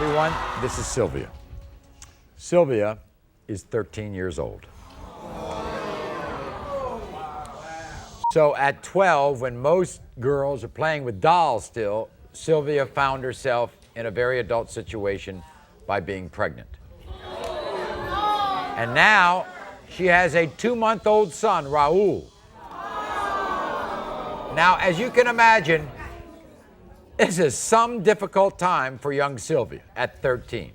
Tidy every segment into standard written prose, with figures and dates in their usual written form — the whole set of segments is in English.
everyone. This is Sylvia. Sylvia is 13 years old. So at 12, when most girls are playing with dolls still, Sylvia found herself in a very adult situation by being pregnant. And now she has a 2-month-old son, Raul. Now, as you can imagine, this is some difficult time for young Sylvia at 13.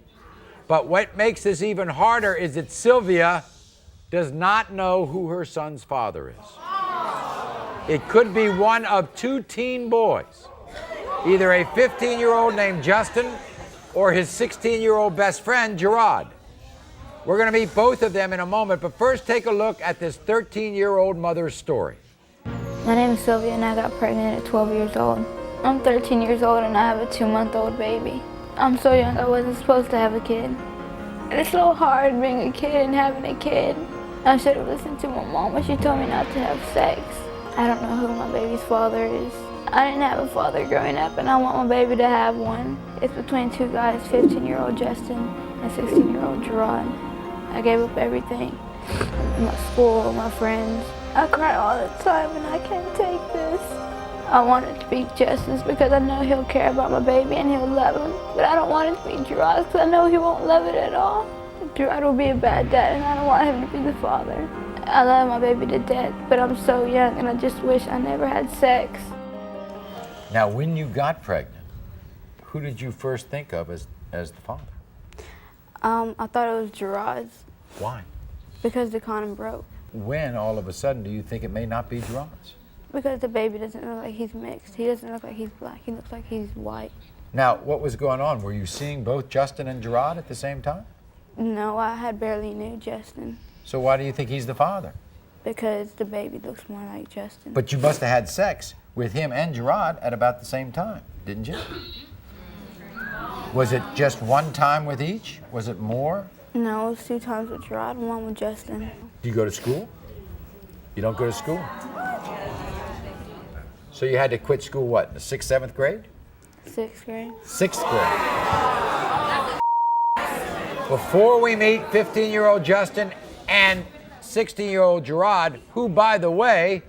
But what makes this even harder is that Sylvia does not know who her son's father is. It could be one of two teen boys, either a 15-year-old named Justin or his 16-year-old best friend, Gerard. We're going to meet both of them in a moment, but first take a look at this 13-year-old mother's story. My name is Sylvia and I got pregnant at 12 years old. I'm 13 years old and I have a 2-month-old baby. I'm so young I wasn't supposed to have a kid. It's so hard being a kid and having a kid. I should have listened to my mom when she told me not to have sex. I don't know who my baby's father is. I didn't have a father growing up and I want my baby to have one. It's between two guys, 15-year-old Justin and 16-year-old Gerard. I gave up everything, my school, my friends. I cry all the time and I can't take this. I want it to be Justin's because I know he'll care about my baby and he'll love him. But I don't want it to be Gerard's because I know he won't love it at all. Gerard will be a bad dad and I don't want him to be the father. I love my baby to death, but I'm so young and I just wish I never had sex. Now, when you got pregnant, who did you first think of as the father? I thought it was Gerard's. Why? Because the condom broke. When, all of a sudden, do you think it may not be Gerard's? Because the baby doesn't look like he's mixed. He doesn't look like he's black. He looks like he's white. Now, what was going on? Were you seeing both Justin and Gerard at the same time? No, I had barely knew Justin. So why do you think he's the father? Because the baby looks more like Justin. But you must have had sex with him and Gerard at about the same time, didn't you? Was it just one time with each? Was it more? No, it was 2 times with Gerard and 1 with Justin. Do you go to school? You don't go to school? So you had to quit school, what, in the 6th, 7th grade? 6th grade. 6th grade. Before we meet 15-year-old Justin and 16-year-old Gerard, who, by the way,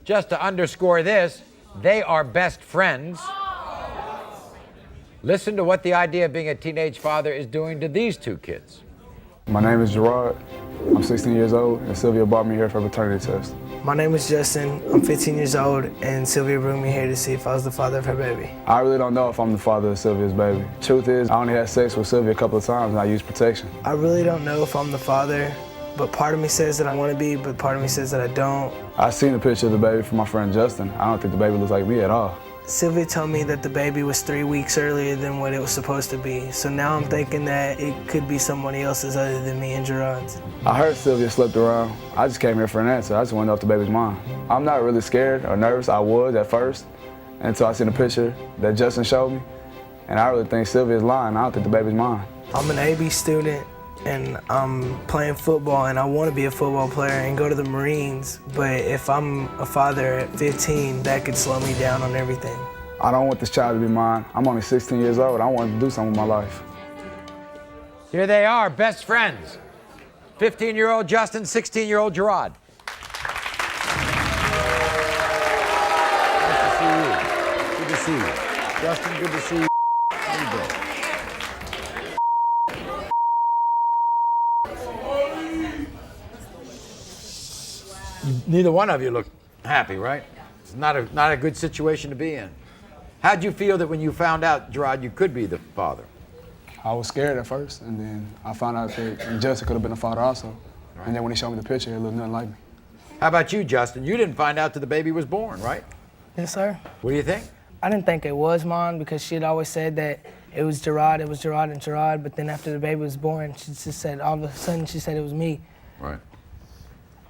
just to underscore this, they are best friends. Listen to what the idea of being a teenage father is doing to these two kids. My name is Gerard. I'm 16 years old, and Sylvia brought me here for a paternity test. My name is Justin. I'm 15 years old, and Sylvia brought me here to see if I was the father of her baby. I really don't know if I'm the father of Sylvia's baby. Truth is, I only had sex with Sylvia a couple of times, and I used protection. I really don't know if I'm the father, but part of me says that I want to be, but part of me says that I don't. I seen a picture of the baby from my friend Justin. I don't think the baby looks like me at all. Sylvia told me that the baby was 3 weeks earlier than what it was supposed to be, so now I'm thinking that it could be somebody else's other than me and Gerard's. I heard Sylvia slept around. I just came here for an answer. I just wanted to know if the baby's mine. I'm not really scared or nervous. I was at first, until I seen a picture that Justin showed me, and I really think Sylvia's lying. I don't think the baby's mine. I'm an AB student, and I'm playing football, and I want to be a football player and go to the Marines, but if I'm a father at 15, that could slow me down on everything. I don't want this child to be mine. I'm only 16 years old. I want to do something with my life. Here they are, best friends. 15-year-old Justin, 16-year-old Gerard. Nice to see you. Good to see you. Justin, good to see you. How you doing? Neither one of you look happy, right? It's not a good situation to be in. How'd you feel that when you found out, Gerard, you could be the father? I was scared at first, and then I found out that Justin could have been a father also. Right. And then when he showed me the picture, it looked nothing like me. How about you, Justin? You didn't find out till the baby was born, right? Yes, sir. What do you think? I didn't think it was mine because she had always said that it was Gerard and Gerard, but then after the baby was born, she just said, all of a sudden, she said it was me. Right.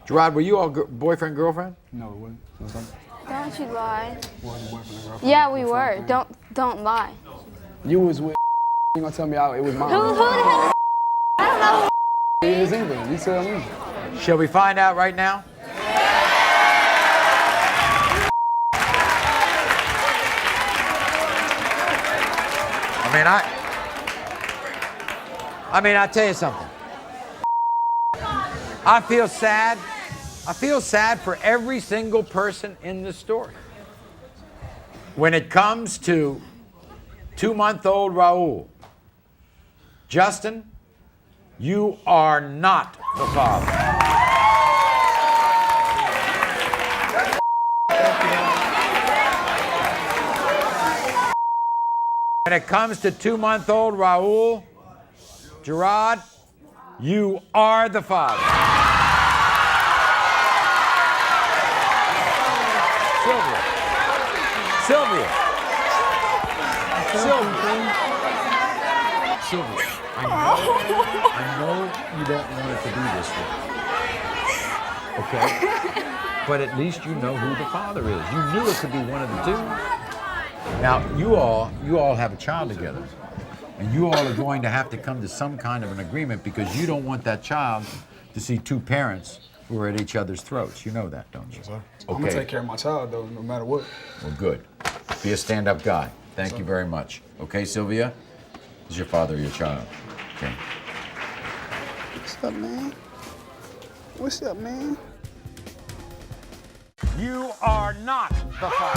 Gerard, were you all boyfriend, girlfriend? No, it wasn't. It was like, Don't you lie. wasn't boyfriend and girlfriend. Yeah, we were. Don't lie. You was with you gonna tell me it was mine. Who the hell? I don't know who It is either. You tell me. Shall we find out right now? I mean, I mean, I'll tell you something. I feel sad. I feel sad for every single person in this story. When it comes to 2-month-old Raul, Justin, you are not the father. When it comes to 2-month-old Raul, Gerard, you are the father. Sylvia. Sylvia, I know you don't want it to be this way. Okay? But at least you know who the father is. You knew it could be one of the two. Now, you all have a child together. And you all are going to have to come to some kind of an agreement because you don't want that child to see two parents who are at each other's throats. You know that, don't you? Yes, sir. Okay. I'm gonna take care of my child though, no matter what. Well, good. Be a stand-up guy. Thank you very much. Okay, Sylvia? Is your father your child? Okay. What's up, man? What's up, man? You are not the father.